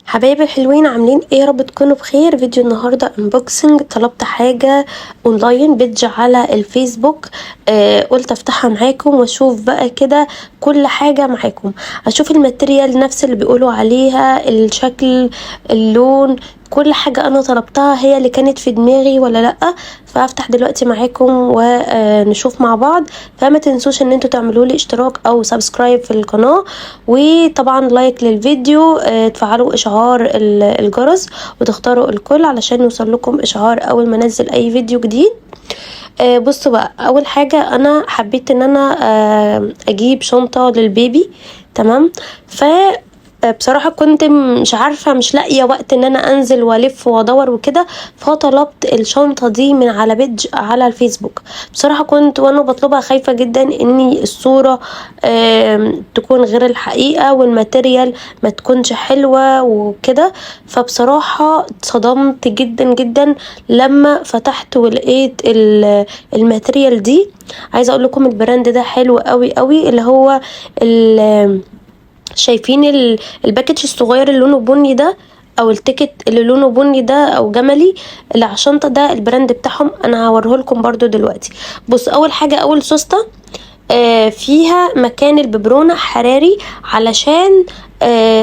حبايبي الحلوين عاملين ايه؟ يا رب تكونوا بخير. فيديو النهارده انبوكسنج. طلبت حاجه اونلاين بيدج على الفيسبوك. قلت افتحها معاكم واشوف بقى كده كل حاجه معاكم، اشوف الماتيريال نفس اللي بيقولوا عليها، الشكل، اللون، كل حاجه انا طلبتها هي اللي كانت في دماغي ولا لا. فافتح دلوقتي معاكم ونشوف مع بعض. فما تنسوش ان انتوا تعملوا لي اشتراك او سبسكرايب في القناه، وطبعا لايك للفيديو، تفعلوا اشعار الجرس وتختاروا الكل علشان يوصل لكم اشعار اول ما انزل اي فيديو جديد. بصوا بقى، اول حاجه انا حبيت ان انا اجيب شنطه للبيبي. تمام. بصراحة كنت مش عارفة، مش لاقية وقت ان انا انزل والف وادور وكده، فطلبت الشنطة دي من على بيدج على الفيسبوك. بصراحة كنت وانا بطلبها خايفة جدا اني الصورة تكون غير الحقيقة والماتيريال ما تكونش حلوة وكده. فبصراحة اتصدمت جدا جدا لما فتحت ولقيت الماتيريال دي. عايزة اقول لكم البراند ده حلو قوي قوي، اللي هو شايفين الباكج الصغير اللي لونه بني ده، او التيكت اللي لونه بني ده او جملي اللي على الشنطه ده، البراند بتاعهم انا هوريه لكم برضو دلوقتي. بص، اول حاجه اول سوسته فيها مكان الببرونه حراري علشان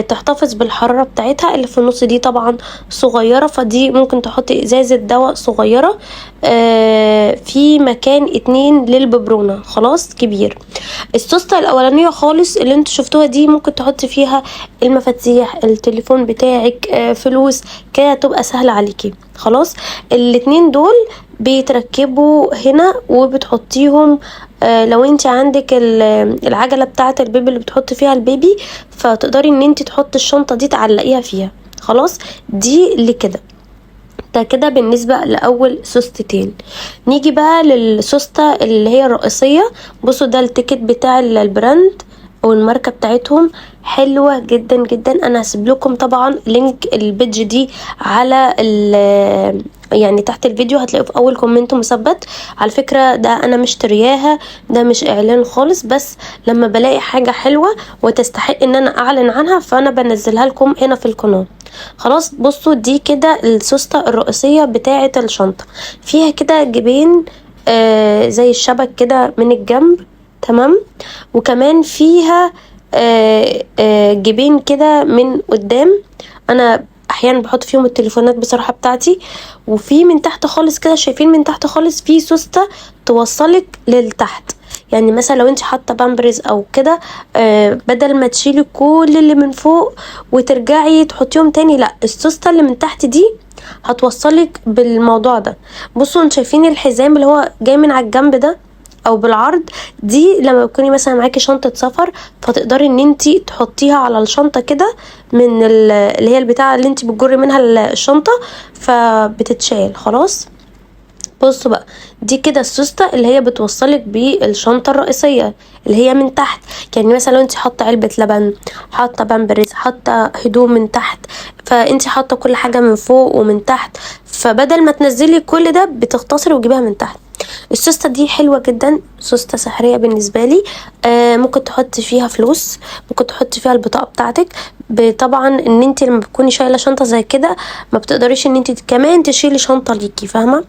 تحتفظ بالحرارة بتاعتها. اللي في النص دي طبعا صغيرة، فدي ممكن تحطي ازازة دواء صغيرة. في مكان 2 للببرونة خلاص كبير. السوسته الاولانية خالص اللي انتوا شفتوها دي ممكن تحطي فيها المفاتيح، التليفون بتاعك، فلوس كده، تبقى سهلة عليكي. خلاص، الاتنين دول بيتركبوا هنا وبتحطيهم. لو انت عندك العجلة بتاعة البيبي اللي بتحط فيها البيبي، فتقدري ان انت تحطي الشنطة دي تعلقيها فيها. خلاص، دي اللي كده. ده كده بالنسبة لأول سوستتين. نيجي بقى للسوستة اللي هي الرئيسية. بصوا، ده التيكت بتاع البراند او الماركة بتاعتهم، حلوة جدا جدا. انا هسيب لكم طبعا لينك البيدج دي على يعني تحت الفيديو، هتلاقوا في اول كومنت مثبت. على فكرة ده انا مشترياها، ده مش اعلان خالص، بس لما بلاقي حاجة حلوة وتستحق ان انا اعلن عنها فانا بنزلها لكم هنا في القناة. خلاص، بصوا دي كده السوستة الرئيسية بتاعة الشنطة. فيها كده جيبين زي الشبك كده من الجنب. تمام. وكمان فيها جيبين كده من قدام، انا احيانا بحط فيهم التليفونات بصراحة بتاعتي. وفي من تحت خالص كده، شايفين من تحت خالص في سوستة توصلك للتحت. يعني مثلا لو انت حاطه بامبرز او كده، بدل ما تشيلي كل اللي من فوق وترجعي تحطيهم تاني، لا، السوستة اللي من تحت دي هتوصلك بالموضوع ده. بصوا، انتوا شايفين الحزام اللي هو جاي من على الجنب ده او بالعرض؟ دي لما تكوني مثلا معاكي شنطه سفر، فتقدري ان انتي تحطيها على الشنطه كده من اللي هي البتاعه اللي انتي بتجري منها الشنطه، فبتتشال. خلاص، بصوا بقى، دي كده السوستة اللي هي بتوصلك بالشنطة الرئيسية اللي هي من تحت. يعني مثلا لو انت حاطة علبة لبن، حاطة بامبرز، حاطة هدوم من تحت، فانت حاطة كل حاجة من فوق ومن تحت، فبدل ما تنزلي كل ده بتختصري وتجيبها من تحت. السوستة دي حلوة جدا، سوستة سحرية بالنسبة لي. ممكن تحطي فيها فلوس، ممكن تحطي فيها البطاقة بتاعتك. طبعا ان انت لما بتكوني شايلة شنطة زي كده ما بتقدريش ان انت كمان تشيلي شنطة ليكي، فاهمة؟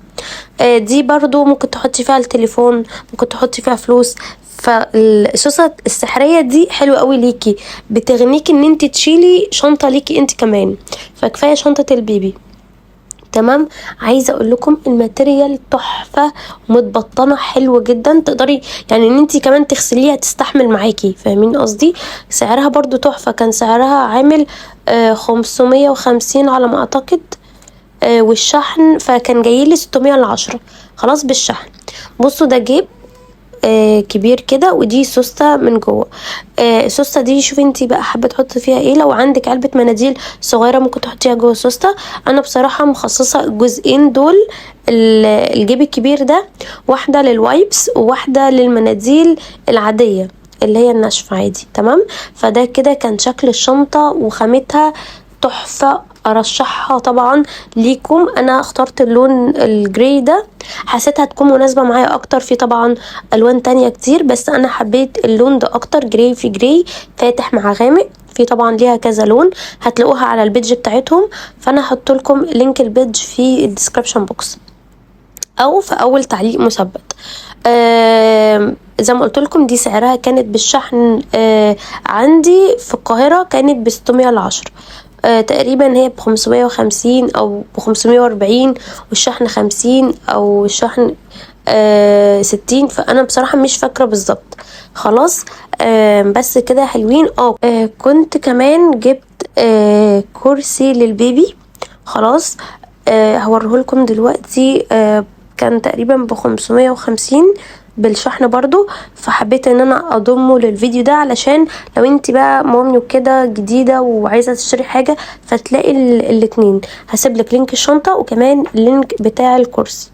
دي برضو ممكن تحطي فيها التليفون، ممكن تحطي فيها فلوس. فالسوسة السحرية دي حلوة قوي ليكي، بتغنيكي ان انت تشيلي شنطة ليكي انت كمان، فكفاية شنطة البيبي. تمام. عايزه اقول لكم الماتيريال تحفه، متبطنه حلوه جدا، تقدري يعني ان انت كمان تغسليها تستحمل معاكي، فاهمين قصدي؟ سعرها برضو تحفه، كان سعرها عامل 550 على ما اعتقد، والشحن فكان جايلي 610 خلاص بالشحن. بصوا، ده جيب كبير كده، ودي سوستة من جوه. السوستة دي شوفي انتي بقى حابة تحطي فيها ايه. لو عندك علبة مناديل صغيرة ممكن تحطيها جوه السوستة. انا بصراحة مخصصة الجزئين دول، الجيب الكبير ده، واحدة للوايبس وواحدة للمناديل العادية اللي هي الناشفة عادي. تمام. فده كده كان شكل الشنطة وخامتها تحفة، ارشحها طبعا ليكم. انا اخترت اللون الجراي ده، حسيتها تكون مناسبة معايا اكتر. في طبعا الوان تانية كتير، بس انا حبيت اللون ده اكتر، جراي في جراي فاتح مع غامق، في طبعا ليها كذا لون، هتلاقوها على البيج بتاعتهم، فانا هحط لكم لينك البيج في الديسكريبشن بوكس او في اول تعليق مثبت. زي ما قلت لكم دي سعرها كانت بالشحن عندي في القاهرة كانت ب610 تقريبا، هي ب550 او ب540 والشحن 50 او الشحن 60، فانا بصراحة مش فاكرة بالظبط. خلاص بس كده حلوين. كنت كمان جبت كرسي للبيبي. خلاص هوريهولكم دلوقتي. كان تقريبا ب550 بالشحن برضو، فحبيت ان انا اضمه للفيديو ده علشان لو انت بقى مامي وكده جديدة وعايزة تشتري حاجة فتلاقي الاتنين. هسيبلك لينك الشنطة وكمان اللينك بتاع الكرسي.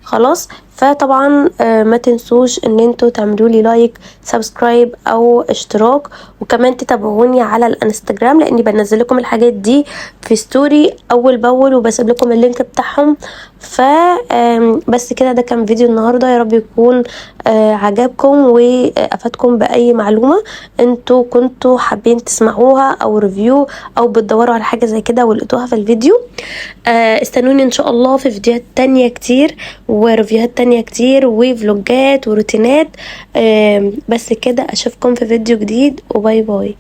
خلاص فطبعا ما تنسوش ان انتوا تعملوا لي لايك، سبسكرايب او اشتراك، وكمان تتابعوني على الانستجرام لاني بنزل لكم الحاجات دي في ستوري اول باول وبسيب لكم اللينك بتاعهم. ف بس كده ده كان فيديو النهارده، يا رب يكون عجبكم وافادكم باي معلومه انتوا كنتوا حابين تسمعوها او ريفيو او بتدوروا على حاجه زي كده ولقيتوها في الفيديو. استنوني ان شاء الله في فيديوهات تانية كتير وريفيوهات تانية كتير وفلوجات وروتينات. بس كده اشوفكم في فيديو جديد وباي باي.